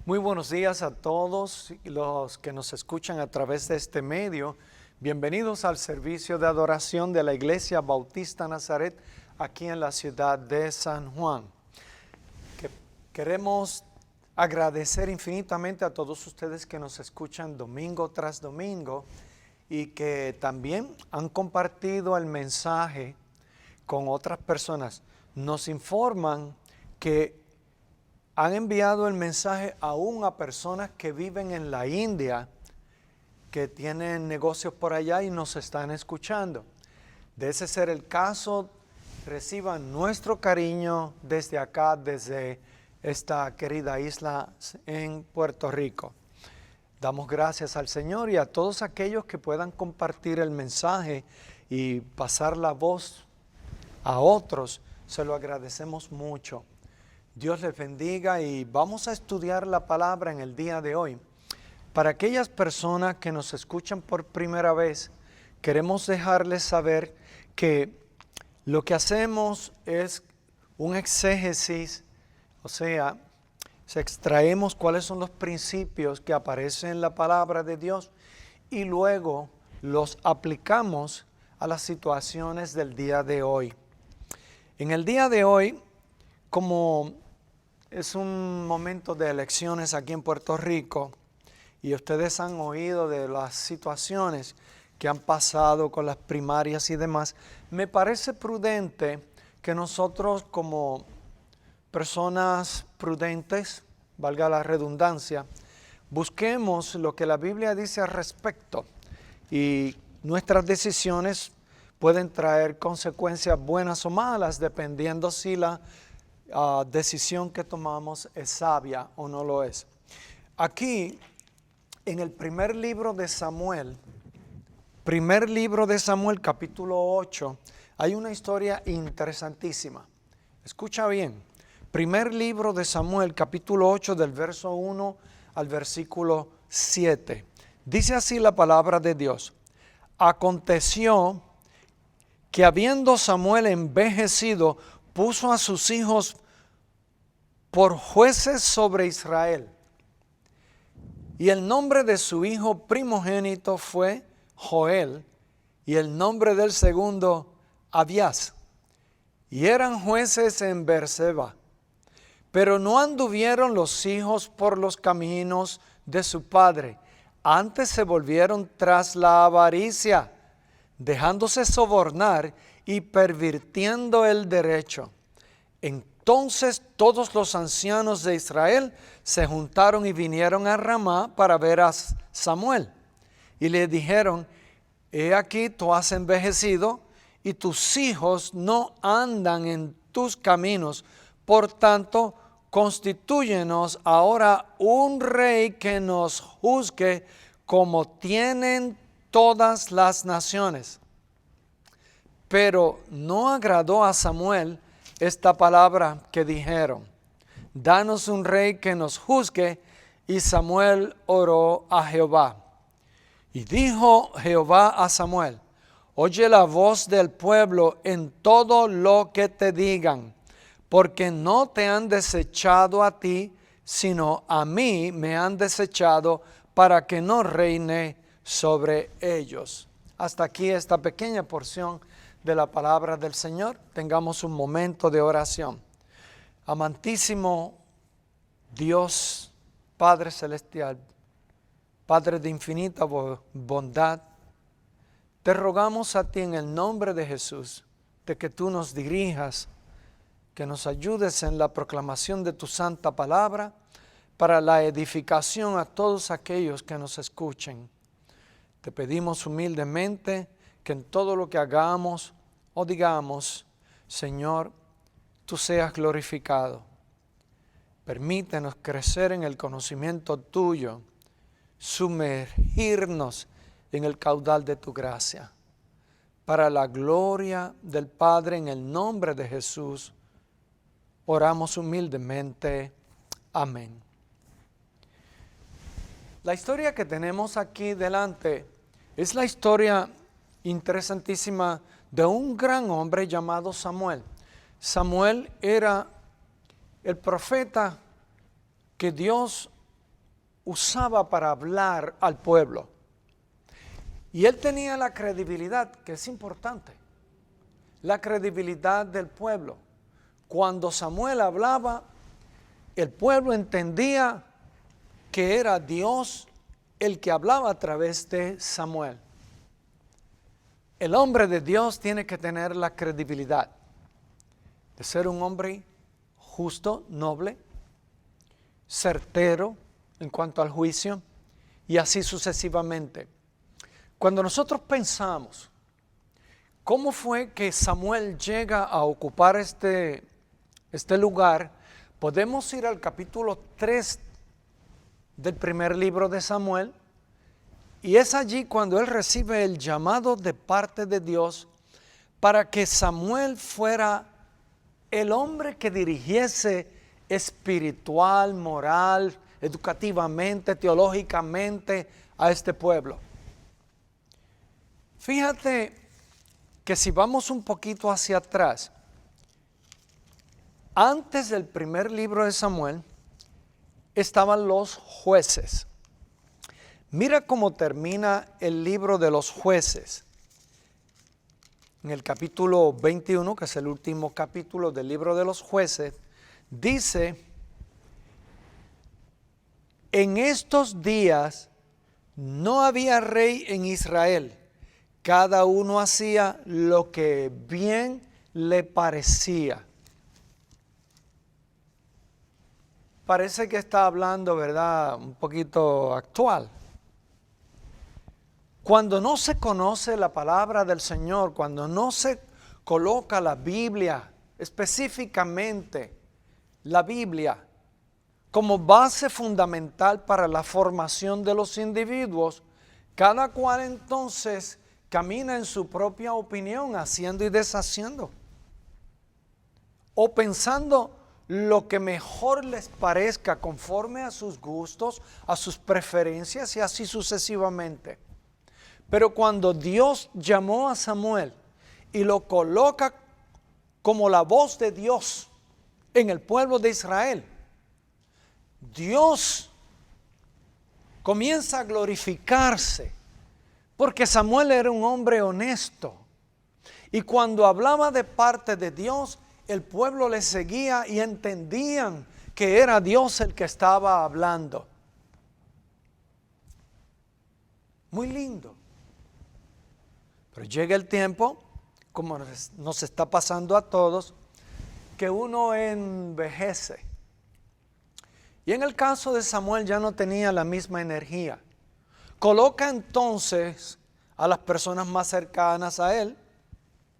Muy buenos días a todos los que nos escuchan a través de este medio. Bienvenidos al servicio de adoración de la Iglesia Bautista Nazaret aquí en la ciudad de San Juan. Queremos agradecer infinitamente a todos ustedes que nos escuchan domingo tras domingo y que también han compartido el mensaje con otras personas. Nos informan que han enviado el mensaje aún a personas que viven en la India, que tienen negocios por allá y nos están escuchando. De ese ser el caso, reciban nuestro cariño desde acá, desde esta querida isla en Puerto Rico. Damos gracias al Señor y a todos aquellos que puedan compartir el mensaje y pasar la voz a otros, se lo agradecemos mucho. Dios les bendiga y vamos a estudiar la palabra en el día de hoy. Para aquellas personas que nos escuchan por primera vez, queremos dejarles saber que lo que hacemos es un exégesis, o sea, extraemos cuáles son los principios que aparecen en la palabra de Dios y luego los aplicamos a las situaciones del día de hoy. En el día de hoy, como es un momento de elecciones aquí en Puerto Rico y ustedes han oído de las situaciones que han pasado con las primarias y demás, me parece prudente que nosotros como personas prudentes, valga la redundancia, busquemos lo que la Biblia dice al respecto y nuestras decisiones pueden traer consecuencias buenas o malas dependiendo si la decisión que tomamos es sabia o no lo es. Aquí, en el primer libro de Samuel, capítulo 8, hay una historia interesantísima. Escucha bien. Primer libro de Samuel, capítulo 8, del verso 1 al versículo 7. Dice así la palabra de Dios. Aconteció que habiendo Samuel envejecido, puso a sus hijos por jueces sobre Israel. Y el nombre de su hijo primogénito fue Joel, y el nombre del segundo Abías. Y eran jueces en Beerseba. Pero no anduvieron los hijos por los caminos de su padre, antes se volvieron tras la avaricia, dejándose sobornar y pervirtiendo el derecho. Entonces todos los ancianos de Israel se juntaron y vinieron a Ramá para ver a Samuel. Y le dijeron, he aquí tú has envejecido y tus hijos no andan en tus caminos. Por tanto, constitúyenos ahora un rey que nos juzgue como tienen todas las naciones. Pero no agradó a Samuel esta palabra que dijeron, danos un rey que nos juzgue. Y Samuel oró a Jehová. Y dijo Jehová a Samuel, oye la voz del pueblo en todo lo que te digan, porque no te han desechado a ti, sino a mí me han desechado para que no reine sobre ellos. Hasta aquí esta pequeña porción de la palabra del Señor. Tengamos un momento de oración. Amantísimo Dios, Padre Celestial, Padre de infinita bondad, te rogamos a ti en el nombre de Jesús, de que tú nos dirijas, que nos ayudes en la proclamación de tu santa palabra para la edificación a todos aquellos que nos escuchen. Te pedimos humildemente que en todo lo que hagamos o digamos, Señor, tú seas glorificado. Permítenos crecer en el conocimiento tuyo, sumergirnos en el caudal de tu gracia. Para la gloria del Padre, en el nombre de Jesús, oramos humildemente. Amén. La historia que tenemos aquí delante es la historia interesantísima de un gran hombre llamado Samuel. Samuel era el profeta que Dios usaba para hablar al pueblo. Y él tenía la credibilidad, que es importante, la credibilidad del pueblo. Cuando Samuel hablaba, el pueblo entendía que era Dios el que hablaba a través de Samuel. El hombre de Dios tiene que tener la credibilidad de ser un hombre justo, noble, certero en cuanto al juicio y así sucesivamente. Cuando nosotros pensamos cómo fue que Samuel llega a ocupar este lugar, podemos ir al capítulo 3 del primer libro de Samuel, y es allí cuando él recibe el llamado de parte de Dios para que Samuel fuera el hombre que dirigiese espiritual, moral, educativamente, teológicamente a este pueblo. Fíjate que si vamos un poquito hacia atrás, antes del primer libro de Samuel, estaban los jueces. Mira cómo termina el libro de los jueces. En el capítulo 21, que es el último capítulo del libro de los jueces, dice: en estos días no había rey en Israel, cada uno hacía lo que bien le parecía. Parece que está hablando, ¿verdad?, un poquito actual. Cuando no se conoce la palabra del Señor, cuando no se coloca la Biblia, específicamente la Biblia, como base fundamental para la formación de los individuos, cada cual entonces camina en su propia opinión, haciendo y deshaciendo, o pensando lo que mejor les parezca conforme a sus gustos, a sus preferencias y así sucesivamente. Pero cuando Dios llamó a Samuel y lo coloca como la voz de Dios en el pueblo de Israel, Dios comienza a glorificarse, porque Samuel era un hombre honesto. Y cuando hablaba de parte de Dios, el pueblo le seguía y entendían que era Dios el que estaba hablando. Muy lindo. Pero llega el tiempo, como nos está pasando a todos, que uno envejece. Y en el caso de Samuel ya no tenía la misma energía. Coloca entonces a las personas más cercanas a él.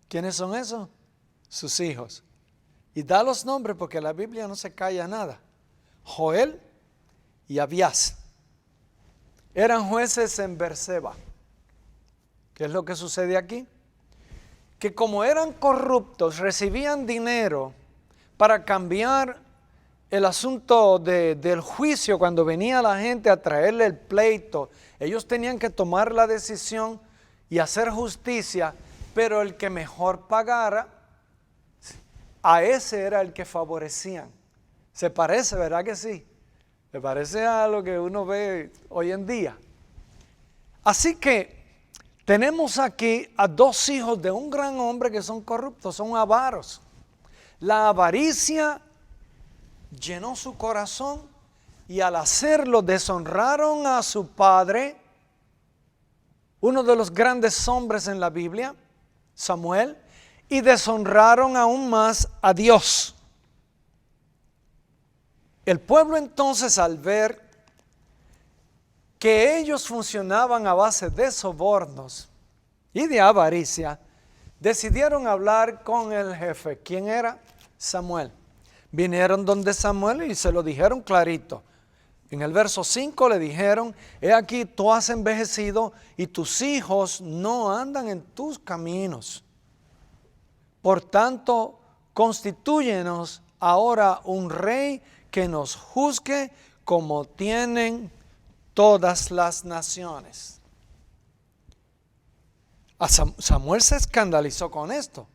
¿Quiénes son esos? Sus hijos. Y da los nombres porque la Biblia no se calla nada. Joel y Abías. Eran jueces en Berseba. ¿Qué es lo que sucede aquí? Que como eran corruptos, recibían dinero para cambiar el asunto del juicio. Cuando venía la gente a traerle el pleito, ellos tenían que tomar la decisión y hacer justicia, pero el que mejor pagara, a ese era el que favorecían. Se parece, ¿verdad que sí? Se parece a lo que uno ve hoy en día. Así que tenemos aquí a dos hijos de un gran hombre que son corruptos, son avaros. La avaricia llenó su corazón y al hacerlo deshonraron a su padre, uno de los grandes hombres en la Biblia, Samuel, y deshonraron aún más a Dios. El pueblo entonces, al ver que ellos funcionaban a base de sobornos y de avaricia, decidieron hablar con el jefe. ¿Quién era? Samuel. Vinieron donde Samuel y se lo dijeron clarito. En el verso 5 le dijeron: he aquí, tú has envejecido y tus hijos no andan en tus caminos. Por tanto, constitúyenos ahora un rey que nos juzgue como tienen todas las naciones. A Samuel se escandalizó con esto.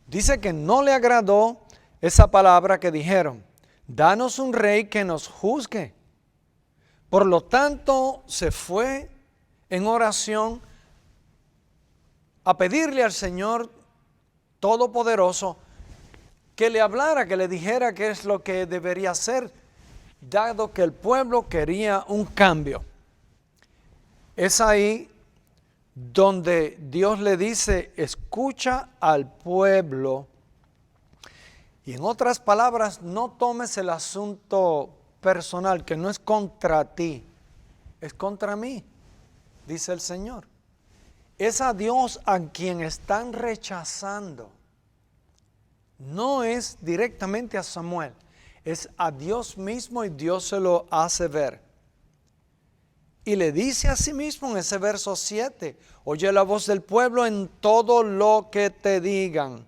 Dice que no le agradó esa palabra que dijeron: danos un rey que nos juzgue. Por lo tanto, se fue en oración a pedirle al Señor Todopoderoso que le hablara, que le dijera qué es lo que debería hacer, dado que el pueblo quería un cambio. Es ahí donde Dios le dice, escucha al pueblo. Y en otras palabras, no tomes el asunto personal, que no es contra ti, es contra mí, dice el Señor. Es a Dios a quien están rechazando. No es directamente a Samuel, es a Dios mismo y Dios se lo hace ver. Y le dice a sí mismo en ese verso 7, oye la voz del pueblo en todo lo que te digan,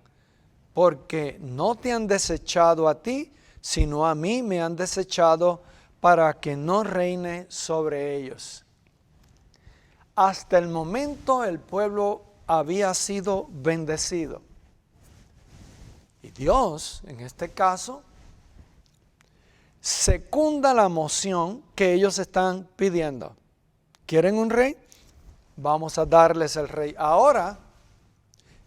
porque no te han desechado a ti, sino a mí me han desechado para que no reine sobre ellos. Hasta el momento el pueblo había sido bendecido. Y Dios, en este caso, secunda la moción que ellos están pidiendo. ¿Quieren un rey? Vamos a darles el rey. Ahora,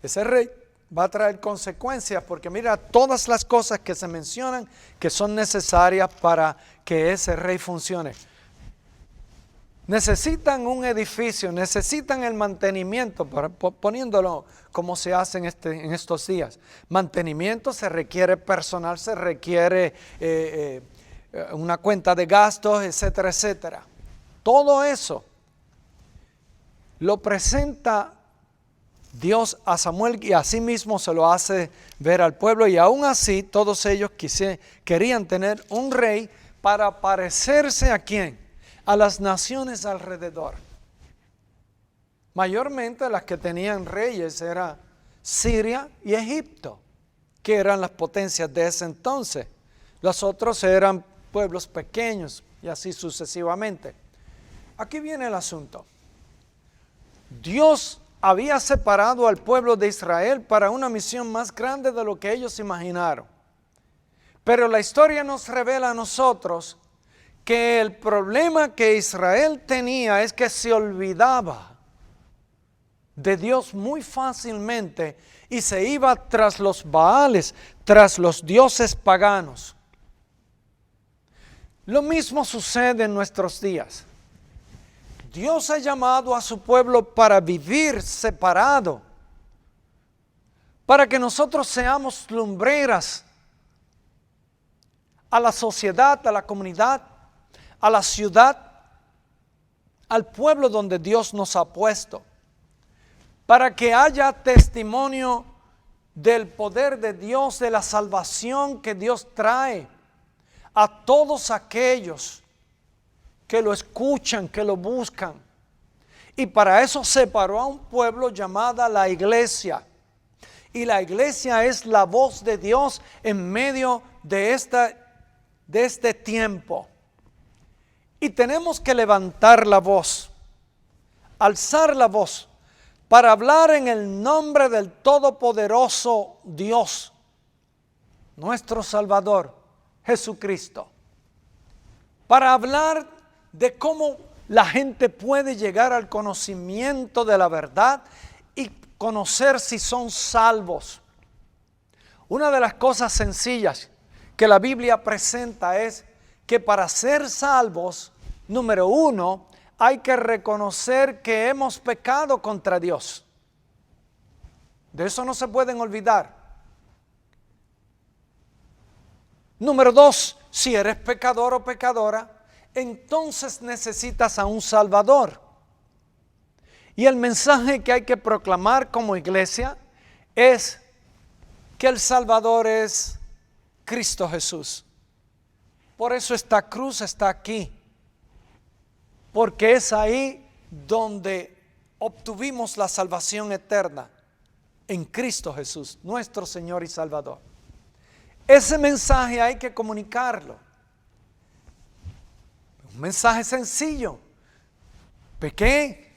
ese rey va a traer consecuencias, porque mira todas las cosas que se mencionan que son necesarias para que ese rey funcione. Necesitan un edificio, necesitan el mantenimiento, poniéndolo como se hace en estos días. Mantenimiento, se requiere personal, se requiere una cuenta de gastos, etcétera, etcétera. Todo eso lo presenta Dios a Samuel y así mismo se lo hace ver al pueblo, y aún así todos ellos querían tener un rey para parecerse ¿a quién? A las naciones alrededor. Mayormente las que tenían reyes era Siria y Egipto, que eran las potencias de ese entonces. Los otros eran pueblos pequeños y así sucesivamente. Aquí viene el asunto. Dios había separado al pueblo de Israel para una misión más grande de lo que ellos imaginaron. Pero la historia nos revela a nosotros que el problema que Israel tenía es que se olvidaba de Dios muy fácilmente y se iba tras los Baales, tras los dioses paganos. Lo mismo sucede en nuestros días. Dios ha llamado a su pueblo para vivir separado, para que nosotros seamos lumbreras a la sociedad, a la comunidad, a la ciudad, al pueblo donde Dios nos ha puesto, para que haya testimonio del poder de Dios, de la salvación que Dios trae a todos aquellos que lo escuchan, que lo buscan. Y para eso separó a un pueblo llamada la iglesia. Y la iglesia es la voz de Dios en medio de este tiempo. Y tenemos que levantar la voz, alzar la voz, para hablar en el nombre del Todopoderoso Dios, nuestro Salvador, Jesucristo. Para hablar de cómo la gente puede llegar al conocimiento de la verdad y conocer si son salvos. Una de las cosas sencillas que la Biblia presenta es que para ser salvos, número uno, hay que reconocer que hemos pecado contra Dios. De eso no se pueden olvidar. Número dos, si eres pecador o pecadora, entonces necesitas a un Salvador. Y el mensaje que hay que proclamar como iglesia es que el Salvador es Cristo Jesús. Por eso esta cruz está aquí, porque es ahí donde obtuvimos la salvación eterna, en Cristo Jesús, nuestro Señor y Salvador. Ese mensaje hay que comunicarlo. Un mensaje sencillo. Pequé,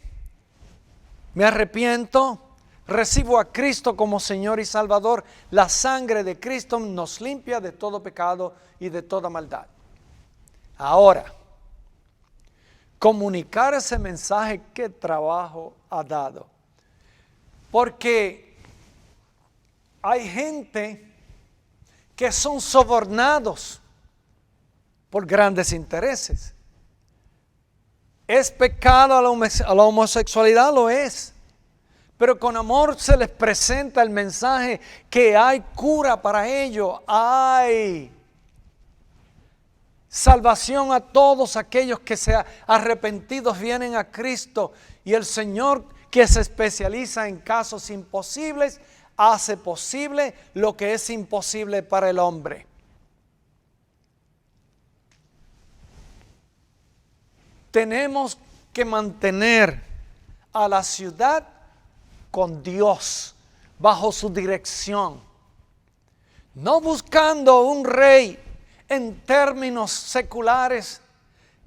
me arrepiento, recibo a Cristo como Señor y Salvador. La sangre de Cristo nos limpia de todo pecado y de toda maldad. Ahora, comunicar ese mensaje, qué trabajo ha dado. Porque hay gente que son sobornados por grandes intereses. ¿Es pecado a la homosexualidad? Lo es. Pero con amor se les presenta el mensaje que hay cura para ello. Hay salvación a todos aquellos que sean arrepentidos vienen a Cristo. Y el Señor, que se especializa en casos imposibles, hace posible lo que es imposible para el hombre. Tenemos que mantener a la ciudad con Dios, bajo su dirección, no buscando un rey en términos seculares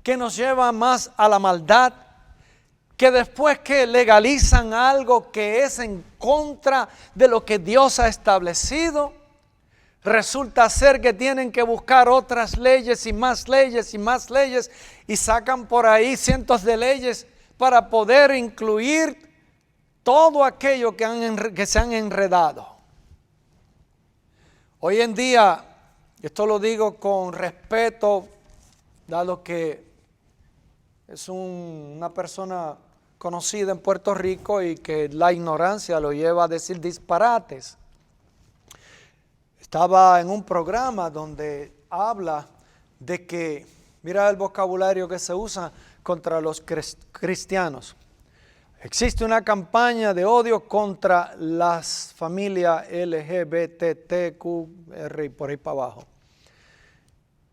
que nos lleva más a la maldad, que después que legalizan algo que es en contra de lo que Dios ha establecido, resulta ser que tienen que buscar otras leyes y más leyes y más leyes y sacan por ahí cientos de leyes para poder incluir todo aquello que se han enredado. Hoy en día, esto lo digo con respeto, dado que es una persona conocida en Puerto Rico y que la ignorancia lo lleva a decir disparates. Estaba en un programa donde habla de que, mira el vocabulario que se usa contra los cristianos. Existe una campaña de odio contra las familias LGBTQR y por ahí para abajo.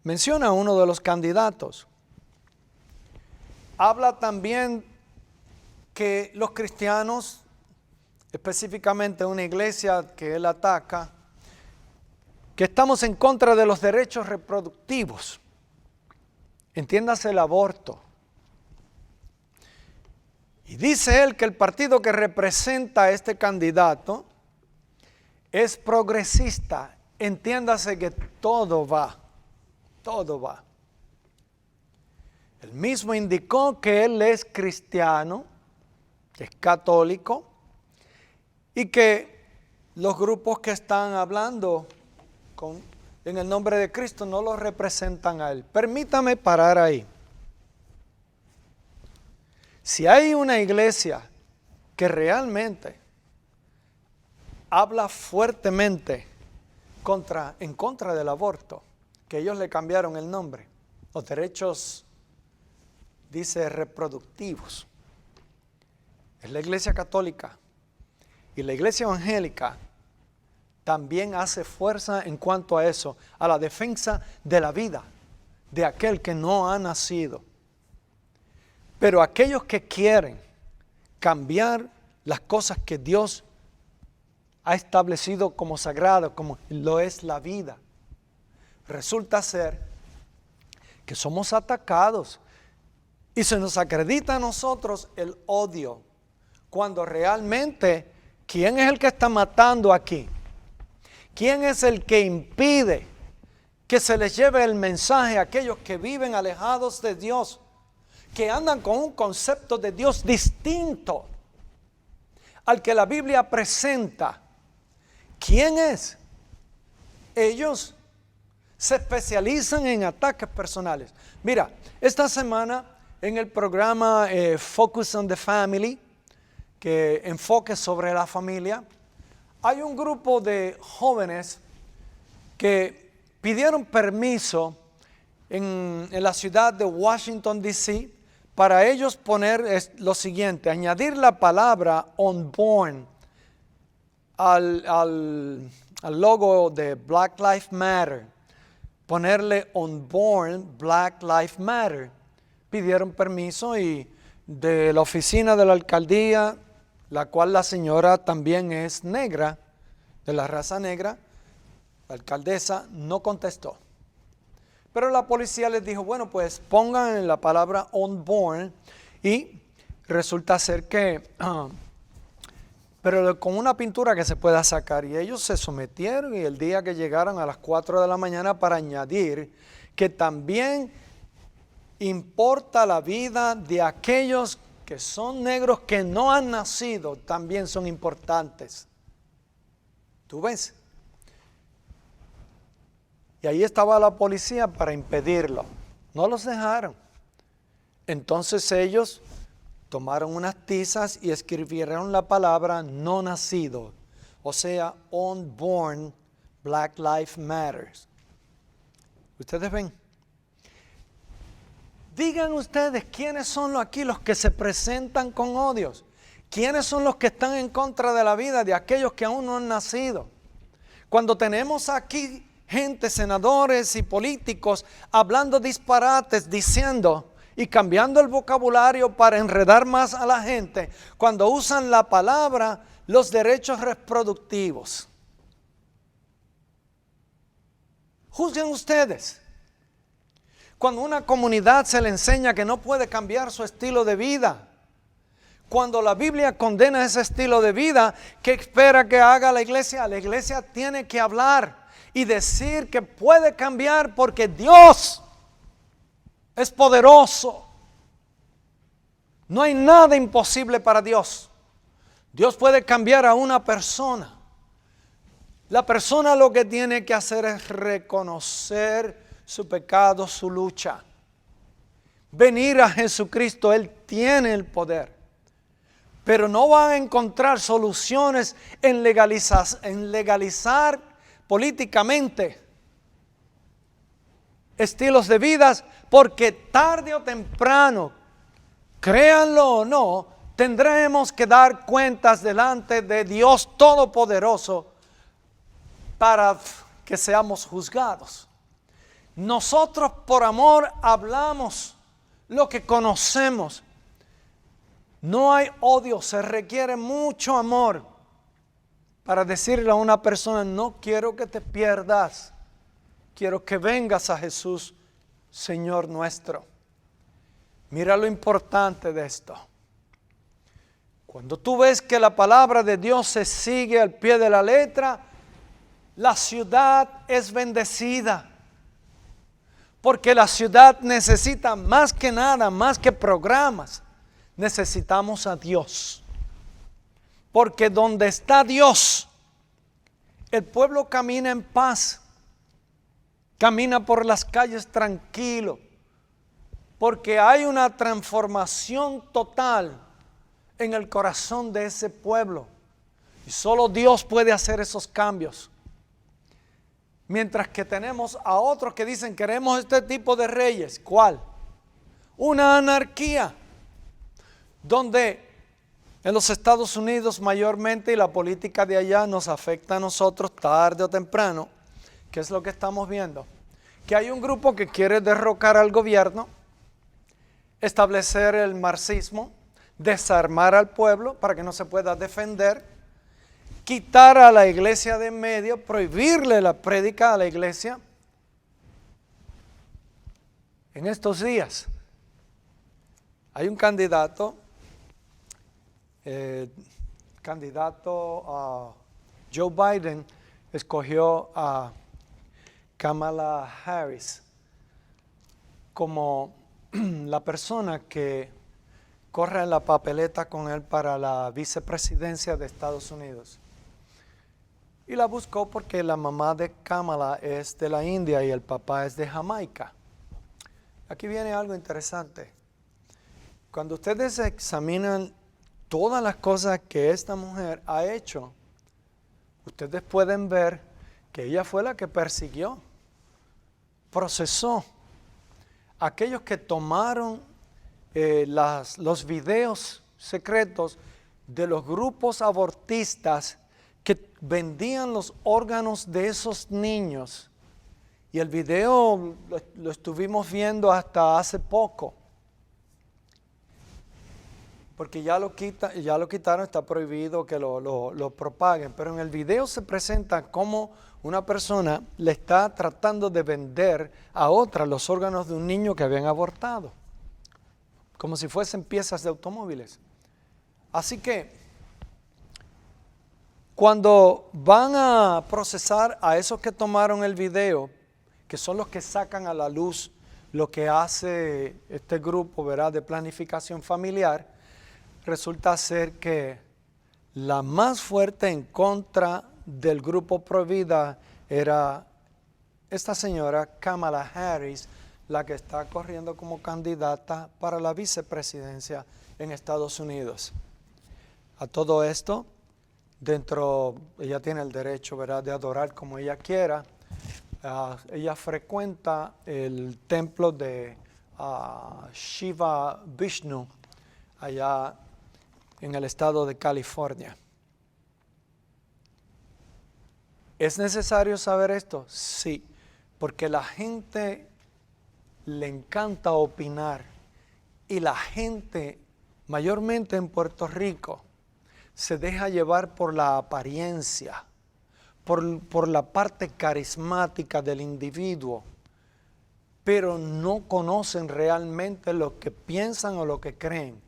Menciona a uno de los candidatos. Habla también que los cristianos, específicamente una iglesia que él ataca, que estamos en contra de los derechos reproductivos. Entiéndase el aborto. Y dice él que el partido que representa a este candidato es progresista. Entiéndase que todo va. Él mismo indicó que él es cristiano, que es católico, y que los grupos que están hablando en el nombre de Cristo no lo representan a él. Permítame parar ahí. Si hay una iglesia que realmente habla fuertemente en contra del aborto, que ellos le cambiaron el nombre, los derechos, dice, reproductivos, es la iglesia católica. Y la iglesia evangélica también hace fuerza en cuanto a eso, a la defensa de la vida de aquel que no ha nacido. Pero aquellos que quieren cambiar las cosas que Dios ha establecido como sagrado, como lo es la vida, resulta ser que somos atacados y se nos acredita a nosotros el odio, cuando realmente, ¿quién es el que está matando aquí? ¿Quién es el que impide que se les lleve el mensaje a aquellos que viven alejados de Dios, que andan con un concepto de Dios distinto al que la Biblia presenta? ¿Quién es? Ellos se especializan en ataques personales. Mira, esta semana en el programa Focus on the Family, que enfoque sobre la familia, hay un grupo de jóvenes que pidieron permiso en la ciudad de Washington, D.C., para ellos poner lo siguiente, añadir la palabra unborn al logo de Black Lives Matter, ponerle unborn Black Lives Matter. Pidieron permiso y de la oficina de la alcaldía, la cual la señora también es negra, de la raza negra, la alcaldesa no contestó. Pero la policía les dijo, bueno, pues pongan la palabra unborn, y resulta ser que, pero con una pintura que se pueda sacar, y ellos se sometieron, y el día que llegaron a las 4 de la mañana para añadir que también importa la vida de aquellos que son negros que no han nacido, también son importantes. ¿Tú ves? Y ahí estaba la policía para impedirlo. No los dejaron. Entonces ellos tomaron unas tizas y escribieron la palabra no nacido, o sea, unborn Black Lives Matter. ¿Ustedes ven? Digan ustedes, ¿quiénes son aquí los que se presentan con odios? ¿Quiénes son los que están en contra de la vida de aquellos que aún no han nacido? Cuando tenemos aquí gente, senadores y políticos, hablando disparates, diciendo y cambiando el vocabulario para enredar más a la gente, cuando usan la palabra los derechos reproductivos. Juzguen ustedes. Cuando una comunidad se le enseña que no puede cambiar su estilo de vida, cuando la Biblia condena ese estilo de vida, ¿qué espera que haga la iglesia? La iglesia tiene que hablar y decir que puede cambiar porque Dios es poderoso. No hay nada imposible para Dios. Dios puede cambiar a una persona. La persona lo que tiene que hacer es reconocer su pecado, su lucha. Venir a Jesucristo, Él tiene el poder. Pero no van a encontrar soluciones en legalizar políticamente estilos de vida, porque tarde o temprano, créanlo o no, tendremos que dar cuentas delante de Dios Todopoderoso para que seamos juzgados. Nosotros por amor hablamos lo que conocemos. No hay odio, se requiere mucho amor para decirle a una persona, no quiero que te pierdas, quiero que vengas a Jesús, Señor nuestro. Mira lo importante de esto. Cuando tú ves que la palabra de Dios se sigue al pie de la letra, la ciudad es bendecida. Porque la ciudad necesita más que nada, más que programas, necesitamos a Dios. Porque donde está Dios, el pueblo camina en paz, camina por las calles tranquilo, porque hay una transformación total en el corazón de ese pueblo. Y solo Dios puede hacer esos cambios. Mientras que tenemos a otros que dicen queremos este tipo de reyes. ¿Cuál? Una anarquía. Donde en los Estados Unidos mayormente, y la política de allá nos afecta a nosotros tarde o temprano, ¿qué es lo que estamos viendo? Que hay un grupo que quiere derrocar al gobierno, establecer el marxismo, desarmar al pueblo para que no se pueda defender, quitar a la iglesia de en medio, prohibirle la prédica a la iglesia. En estos días hay un candidato a Joe Biden escogió a Kamala Harris como la persona que corre en la papeleta con él para la vicepresidencia de Estados Unidos. Y la buscó porque la mamá de Kamala es de la India y el papá es de Jamaica. Aquí viene algo interesante. Cuando ustedes examinan todas las cosas que esta mujer ha hecho, ustedes pueden ver que ella fue la que persiguió, procesó a aquellos que tomaron los videos secretos de los grupos abortistas que vendían los órganos de esos niños. Y el video lo estuvimos viendo hasta hace poco. Porque ya lo quitaron, está prohibido que lo propaguen. Pero en el video se presenta como una persona le está tratando de vender a otra los órganos de un niño que habían abortado. Como si fuesen piezas de automóviles. Así que cuando van a procesar a esos que tomaron el video, que son los que sacan a la luz lo que hace este grupo, ¿verdad?, de planificación familiar, resulta ser que la más fuerte en contra del grupo Provida era esta señora Kamala Harris, la que está corriendo como candidata para la vicepresidencia en Estados Unidos. A todo esto, ella tiene el derecho, ¿verdad?, de adorar como ella quiera. Ella frecuenta el templo de Shiva Vishnu, allá en el estado de California. ¿Es necesario saber esto? Sí, porque la gente le encanta opinar y la gente, mayormente en Puerto Rico, se deja llevar por la apariencia, por la parte carismática del individuo, pero no conocen realmente lo que piensan o lo que creen.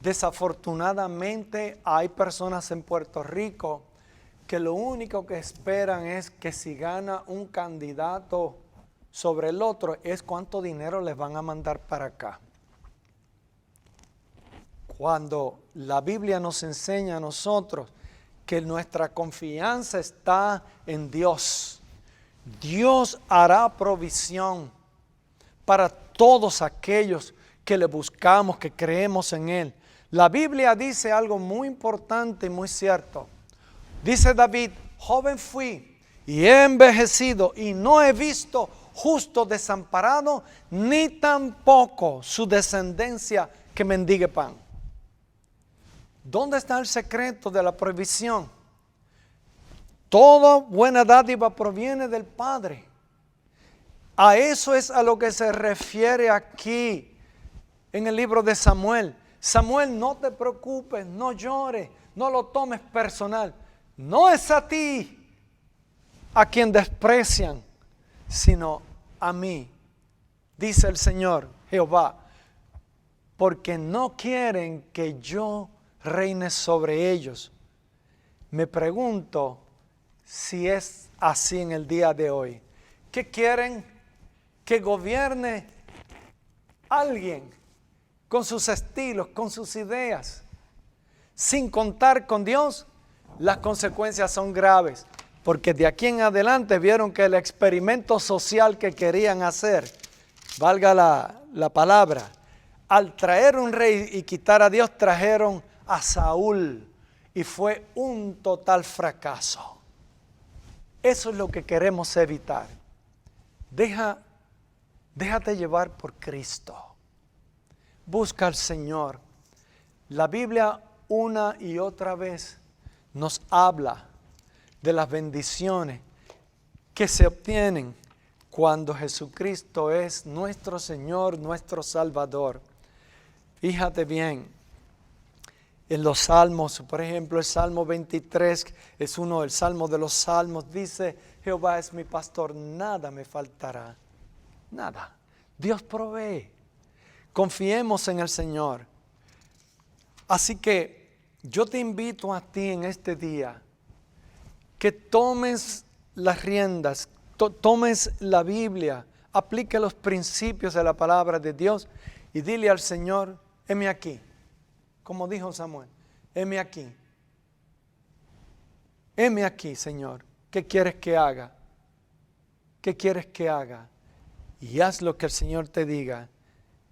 Desafortunadamente hay personas en Puerto Rico que lo único que esperan es que si gana un candidato sobre el otro es cuánto dinero les van a mandar para acá. Cuando la Biblia nos enseña a nosotros que nuestra confianza está en Dios. Dios hará provisión para todos aquellos que le buscamos, que creemos en Él. La Biblia dice algo muy importante y muy cierto. Dice David, joven fui y he envejecido y no he visto justo desamparado, ni tampoco su descendencia que mendigue pan. ¿Dónde está el secreto de la provisión? Toda buena dádiva proviene del Padre. A eso es a lo que se refiere aquí en el libro de Samuel. Samuel, no te preocupes, no llores, no lo tomes personal. No es a ti a quien desprecian, sino a mí, dice el Señor Jehová, porque no quieren que yo reine sobre ellos. Me pregunto si es así en el día de hoy. ¿Qué quieren? Que gobierne alguien con sus estilos, con sus ideas, sin contar con Dios. Las consecuencias son graves, porque de aquí en adelante vieron que el experimento social que querían hacer, valga la palabra, al traer un rey y quitar a Dios, trajeron a Saúl y fue un total fracaso. Eso es lo que queremos evitar. Déjate llevar por Cristo. Busca al Señor. La Biblia una y otra vez nos habla de las bendiciones que se obtienen cuando Jesucristo es nuestro Señor, nuestro Salvador. Fíjate bien, en los salmos, por ejemplo, el Salmo 23 es uno del Salmo de los Salmos, dice, Jehová es mi pastor, nada me faltará, nada. Dios provee. Confiemos en el Señor. Así que yo te invito a ti en este día que tomes las riendas, tomes la Biblia, aplique los principios de la palabra de Dios y dile al Señor, heme aquí, como dijo Samuel, heme aquí. Heme aquí, Señor, ¿qué quieres que haga? ¿Qué quieres que haga? Y haz lo que el Señor te diga.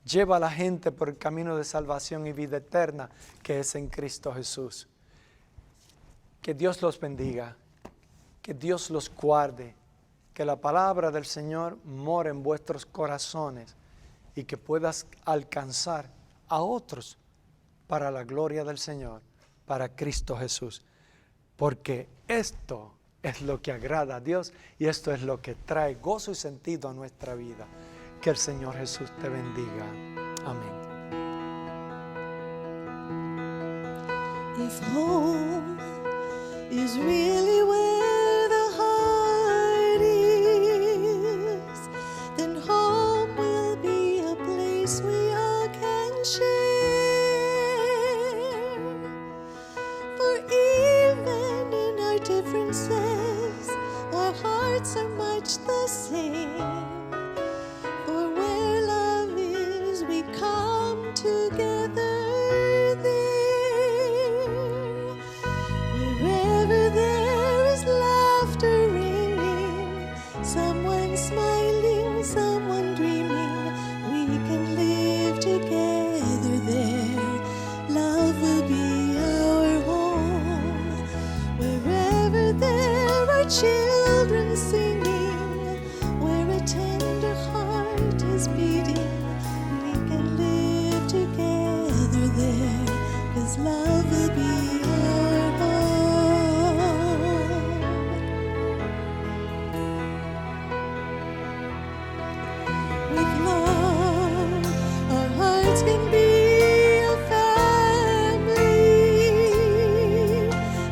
Lleva a la gente por el camino de salvación y vida eterna que es en Cristo Jesús. Que Dios los bendiga, que Dios los guarde, que la palabra del Señor more en vuestros corazones y que puedas alcanzar a otros para la gloria del Señor, para Cristo Jesús. Porque esto es lo que agrada a Dios y esto es lo que trae gozo y sentido a nuestra vida. Que el Señor Jesús te bendiga. Amén. If home is really where the heart is, then home will be a place we all can share. For even in our differences, our hearts are much the same. For where together there. Wherever there is laughter ringing, someone smiling, someone dreaming, we can live together there. Love will be our home. Wherever there are children singing, where a tender heart is beating, we can live together there, 'cause love will be our home. With love, our hearts can be a family,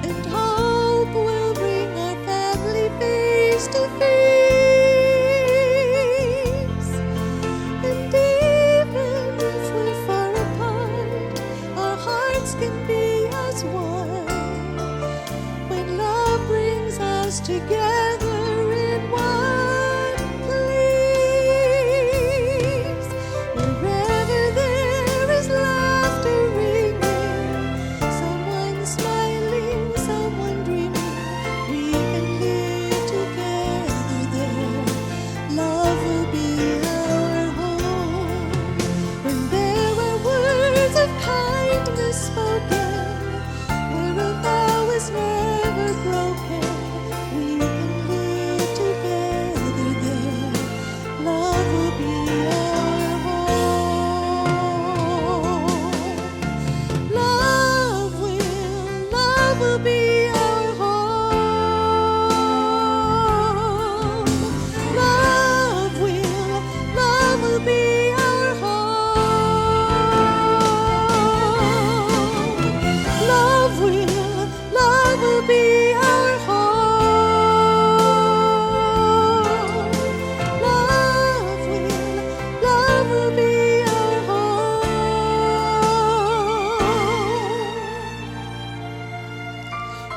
and hope will bring our family face to face. And even if we're far apart, our hearts can be as one when love brings us together in one place. Wherever there is laughter ringing, someone smiling, someone dreaming, we can live together there. Love will be our home. When there are words of kindness spoken, where a vow is never broken, we can live together there. Love will be our home. Love will be our home. Love will be our home. Love will be our home. Love will be our home.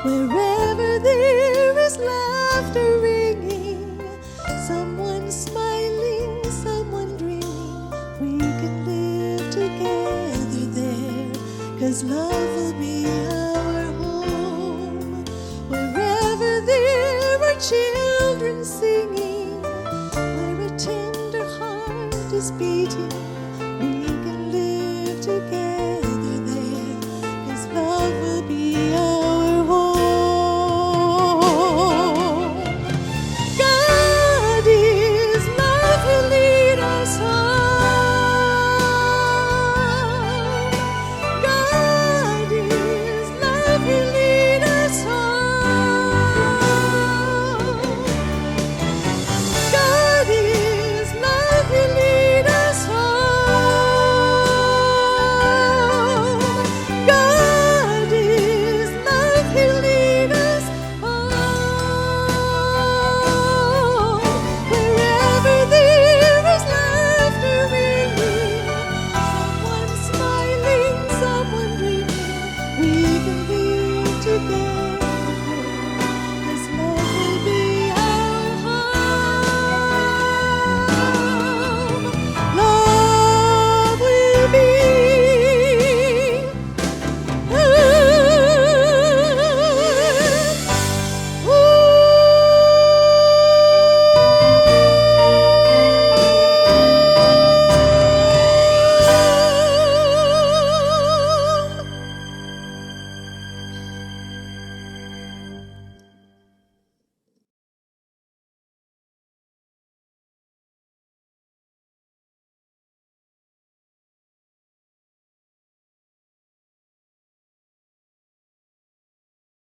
Wherever there is laughter ringing, someone smiling, someone dreaming, we can live together there, 'cause love will be our home. Wherever there are children singing, where a tender heart is beating,